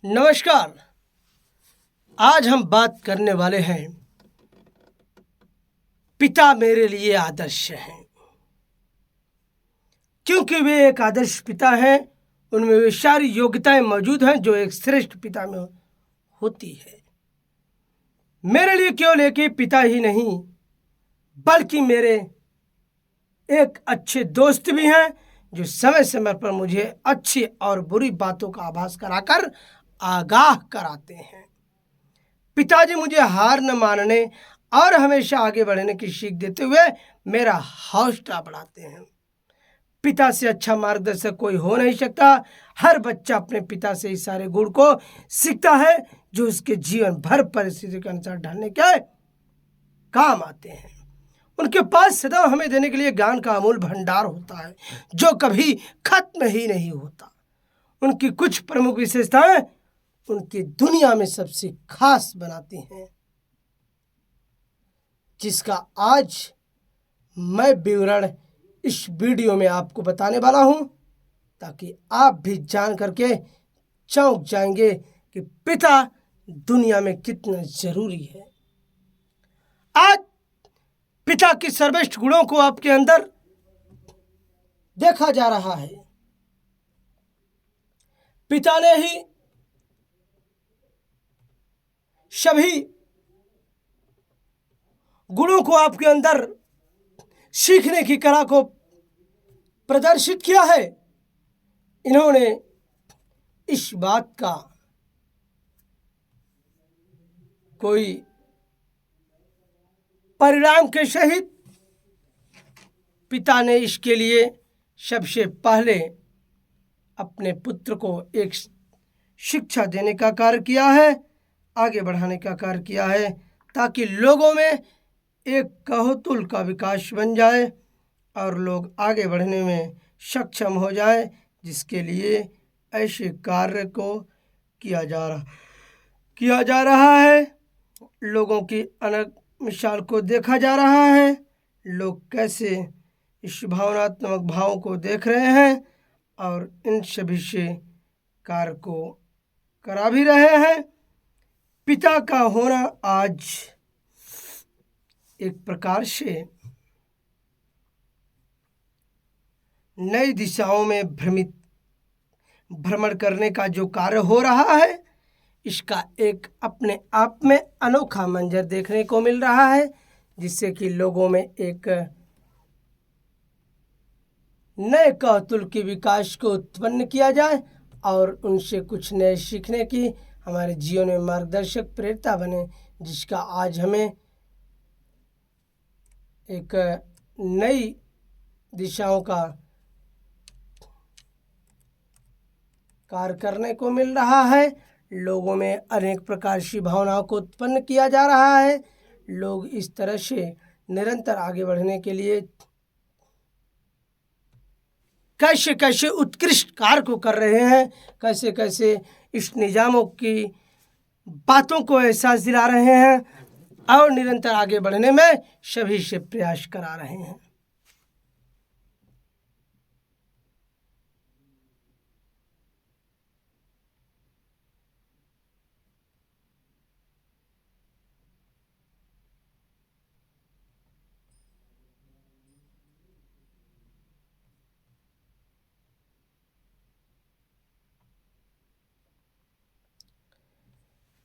नमस्कार। आज हम बात करने वाले हैं पिता मेरे लिए आदर्श हैं। क्योंकि वे एक आदर्श पिता हैं, उनमें वे सारी योग्यताएं मौजूद हैं जो एक श्रेष्ठ पिता में होती है। मेरे लिए केवल एक ही पिता ही नहीं बल्कि मेरे एक अच्छे दोस्त भी हैं जो समय समय पर मुझे अच्छी और बुरी बातों का आभास कराकर आगाह कराते हैं। पिताजी मुझे हार न मानने और हमेशा आगे बढ़ने की सीख देते हुए मेरा हौसला बढ़ाते हैं। पिता से अच्छा मार्गदर्शक कोई हो नहीं सकता। हर बच्चा अपने पिता से इस सारे गुण को सीखता है जो उसके जीवन भर परिस्थिति के अनुसार ढलने के काम आते हैं। उनके पास सदैव हमें देने के लिए ज्ञान का अमूल भंडार होता है जो कभी खत्म ही नहीं होता। उनकी कुछ प्रमुख विशेषताएं उनकी दुनिया में सबसे खास बनाती हैं, जिसका आज मैं विवरण इस वीडियो में आपको बताने वाला हूं, ताकि आप भी जान करके चौंक जाएंगे कि पिता दुनिया में कितना जरूरी है। आज पिता की सर्वश्रेष्ठ गुणों को आपके अंदर देखा जा रहा है। पिता ने ही सभी गुणों को आपके अंदर सीखने की कला को प्रदर्शित किया है। इन्होंने इस बात का कोई परिणाम के सहित पिता ने इसके लिए सबसे पहले अपने पुत्र को एक शिक्षा देने का कार्य किया है, आगे बढ़ाने का कार्य किया है, ताकि लोगों में एक कौतूहल का विकास बन जाए और लोग आगे बढ़ने में सक्षम हो जाए, जिसके लिए ऐसे कार्य को किया जा रहा है। लोगों की अनक मिसाल को देखा जा रहा है। लोग कैसे इस भावनात्मक भावों को देख रहे हैं और इन सभी से कार्य को करा भी रहे हैं। पिता का होना आज एक प्रकार से नई दिशाओं में भ्रमण करने का जो कार्य हो रहा है, इसका एक अपने आप में अनोखा मंजर देखने को मिल रहा है, जिससे कि लोगों में एक नए कौतूहल के विकास को उत्पन्न किया जाए और उनसे कुछ नए सीखने की हमारे जीवन में मार्गदर्शक प्रेरणा बने, जिसका आज हमें एक नई दिशाओं का कार्य करने को मिल रहा है। लोगों में अनेक प्रकार की भावनाओं को उत्पन्न किया जा रहा है। लोग इस तरह से निरंतर आगे बढ़ने के लिए कैसे कैसे उत्कृष्ट कार्य को कर रहे हैं, कैसे कैसे इस निजामों की बातों को एहसास दिला रहे हैं और निरंतर आगे बढ़ने में सभी से प्रयास करा रहे हैं।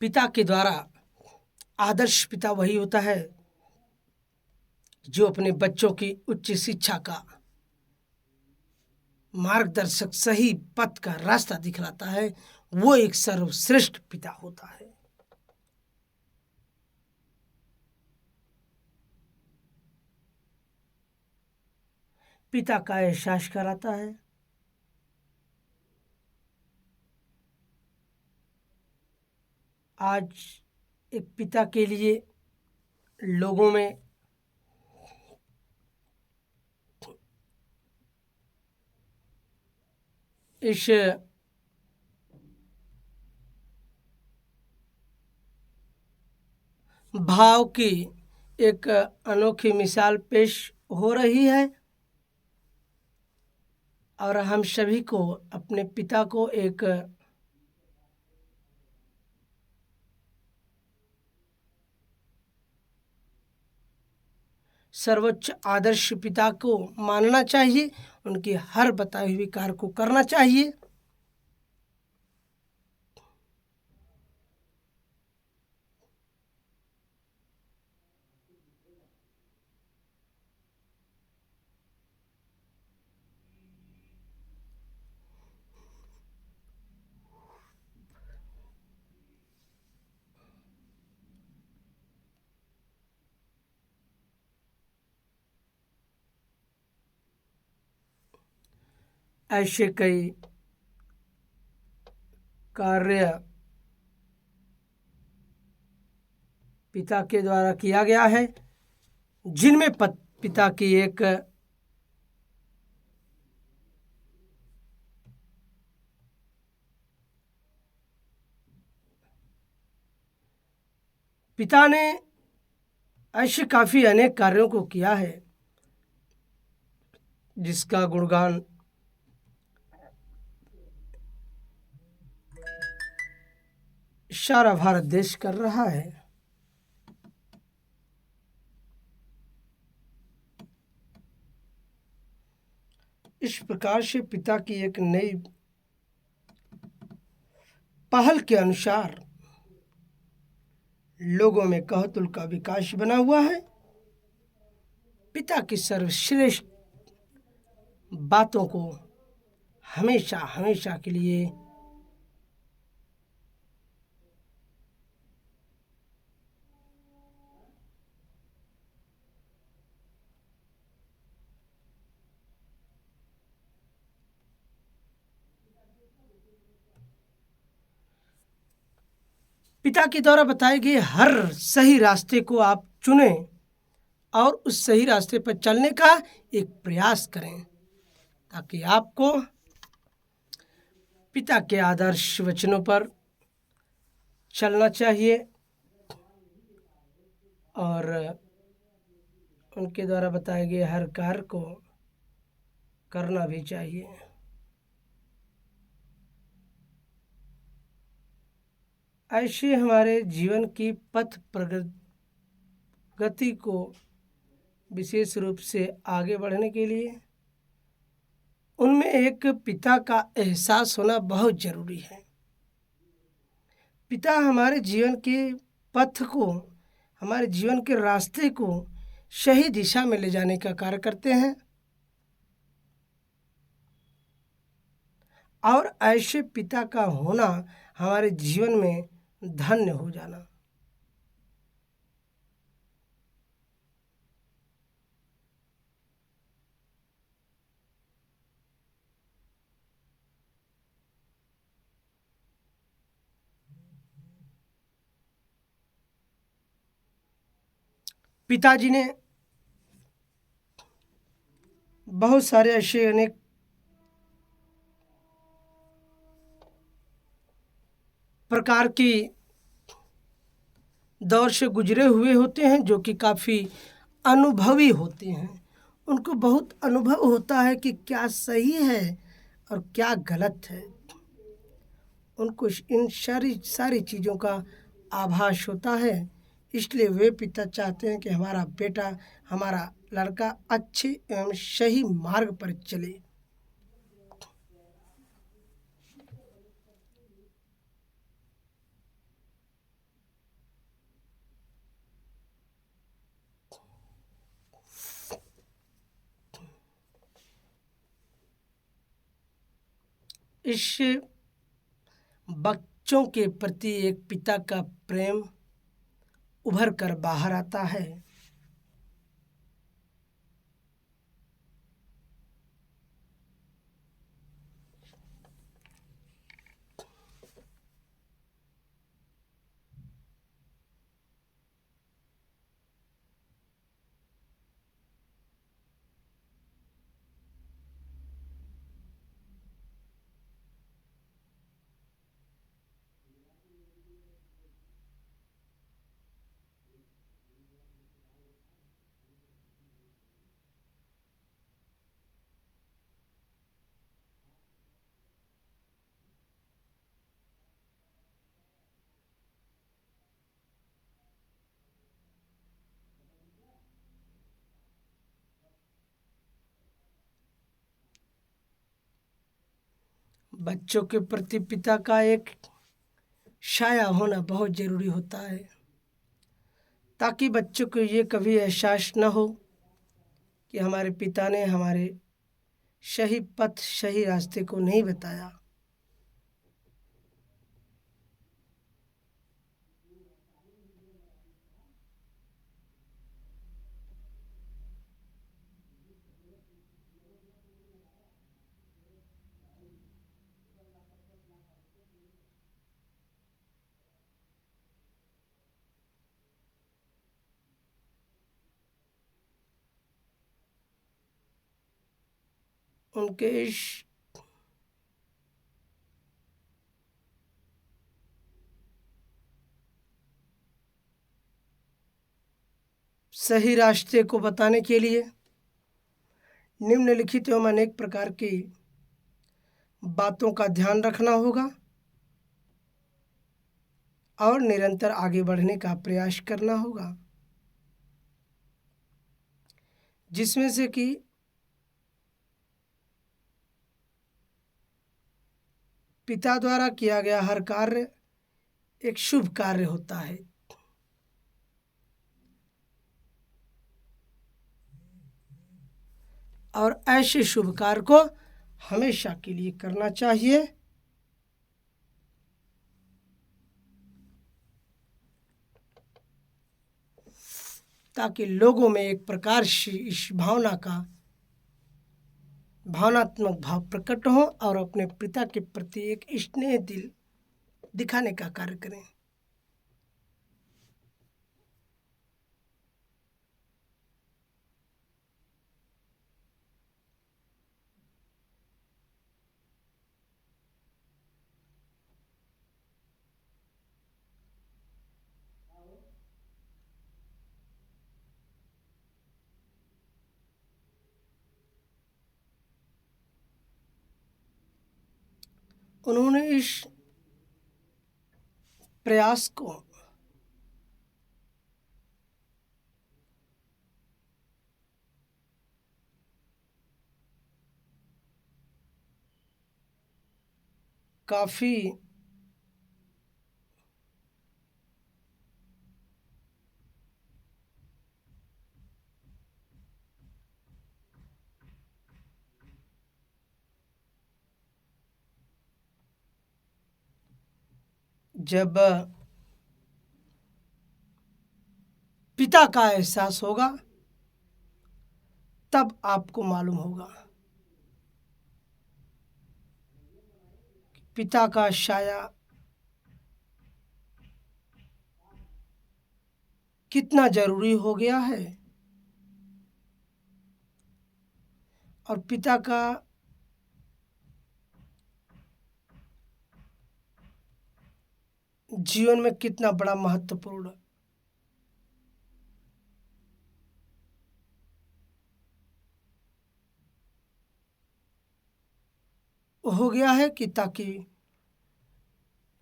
पिता के द्वारा आदर्श पिता वही होता है जो अपने बच्चों की उच्च शिक्षा का मार्गदर्शक, सही पथ का रास्ता दिखलाता है। वो एक सर्वश्रेष्ठ पिता होता है। पिता का एहसास कराता है। आज एक पिता के लिए लोगों में इस भाव की एक अनोखी मिसाल पेश हो रही है और हम सभी को अपने पिता को एक सर्वोच्च आदर्श पिता को मानना चाहिए, उनकी हर बताई हुई कार्य को करना चाहिए। ऐसे कई कार्य पिता के द्वारा किया गया है जिनमें पिता की एक पिता ने ऐसे काफ़ी अनेक कार्यों को किया है जिसका गुणगान सारा भारत देश कर रहा है। इस प्रकार से पिता की एक नई पहल के अनुसार लोगों में कौतूहल का विकास बना हुआ है। पिता की सर्वश्रेष्ठ बातों को हमेशा हमेशा के लिए पिता के द्वारा बताए गए हर सही रास्ते को आप चुनें और उस सही रास्ते पर चलने का एक प्रयास करें ताकि आपको पिता के आदर्श वचनों पर चलना चाहिए और उनके द्वारा बताए गए हर कार्य को करना भी चाहिए। ऐसे हमारे जीवन की पथ प्रगति को विशेष रूप से आगे बढ़ने के लिए उनमें एक पिता का एहसास होना बहुत ज़रूरी है। पिता हमारे जीवन के पथ को, हमारे जीवन के रास्ते को सही दिशा में ले जाने का कार्य करते हैं और ऐसे पिता का होना हमारे जीवन में धन्य हो जाना। पिताजी ने बहुत सारे ऐसे अनेक प्रकार की दौर से गुजरे हुए होते हैं जो कि काफ़ी अनुभवी होते हैं। उनको बहुत अनुभव होता है कि क्या सही है और क्या गलत है। उनको इन सारी चीज़ों का आभास होता है, इसलिए वे पिता चाहते हैं कि हमारा बेटा, हमारा लड़का अच्छे एवं सही मार्ग पर चले। इस बच्चों के प्रति एक पिता का प्रेम उभर कर बाहर आता है। बच्चों के प्रति पिता का एक साया होना बहुत ज़रूरी होता है, ताकि बच्चों को ये कभी एहसास न हो कि हमारे पिता ने हमारे सही पथ सही रास्ते को नहीं बताया। उनके इस सही रास्ते को बताने के लिए निम्नलिखित एवं अनेक प्रकार की बातों का ध्यान रखना होगा और निरंतर आगे बढ़ने का प्रयास करना होगा, जिसमें से कि पिता द्वारा किया गया हर कार्य एक शुभ कार्य होता है और ऐसे शुभ कार्य को हमेशा के लिए करना चाहिए, ताकि लोगों में एक प्रकार से इस भावना का भावनात्मक भाव प्रकट हो और अपने पिता के प्रति एक स्नेह दिल दिखाने का कार्य करें। उन्होंने इस प्रयास को काफ़ी जब पिता का एहसास होगा तब आपको मालूम होगा पिता का साया कितना जरूरी हो गया है और पिता का जीवन में कितना बड़ा महत्वपूर्ण हो गया है कि ताकि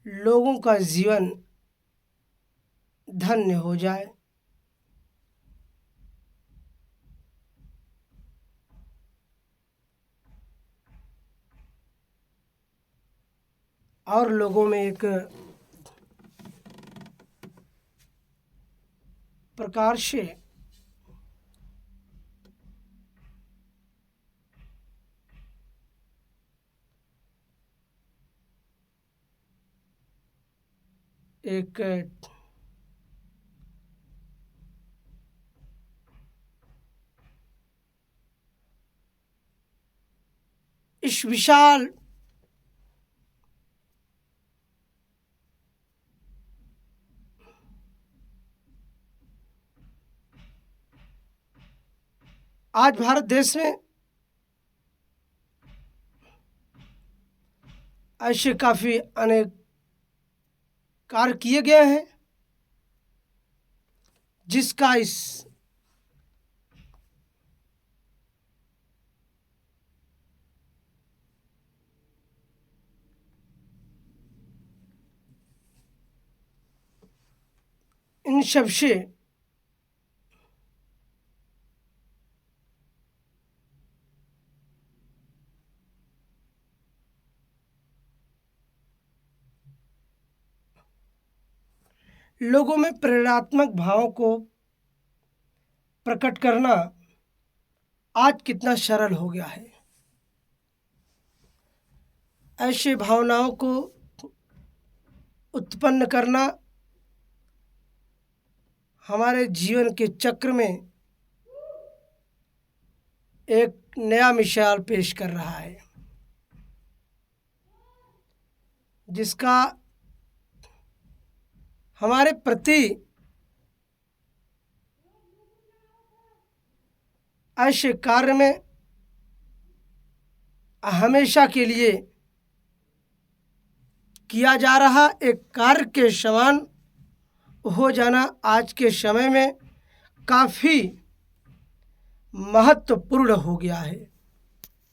लोगों का जीवन धन्य हो जाए। और लोगों में एक प्रकार से एक इस विशाल आज भारत देश में ऐसे काफ़ी अनेक कार्य किए गए हैं जिसका इस इन सब से लोगों में प्रेरणात्मक भावों को प्रकट करना आज कितना सरल हो गया है। ऐसे भावनाओं को उत्पन्न करना हमारे जीवन के चक्र में एक नया मिसाल पेश कर रहा है, जिसका हमारे प्रति ऐसे कार्य में हमेशा के लिए किया जा रहा एक कार्य के समान हो जाना आज के समय में काफ़ी महत्वपूर्ण हो गया है।